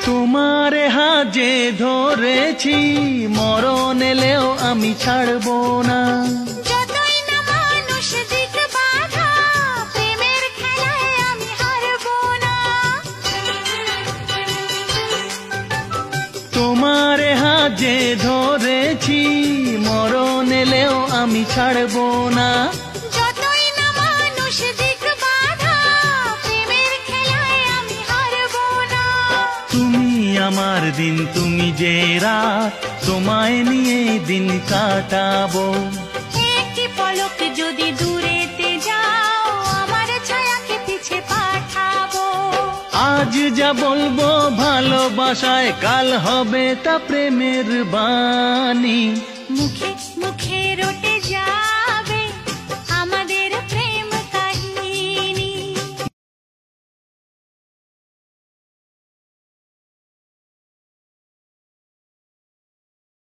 তোমার হাজে ধরেছি, মরণ এলেও আমি ছাড়বো না। যতই না মানুষ দিক বাধা, প্রেমের খেলায় আমি হারবো না। তোমার হাজে ধরেছি, মরণ এলেও আমি ছাড়বো না। যতই না মানুষ দিক বাধা, প্রেমের খেলায় আমি হারবো না। তুমি আমার দিন, তুমি যে রাত, তোমায় নিয়ে দিন কাটাবো। একটি পলক যদি দূরেতে যাও, আমার ছায়াকে পিছে পাঠাবো। আজ যা বলবো ভালোবাসায়, কাল হবে তা প্রেমের বাণী। মুখে মুখে রটে যায়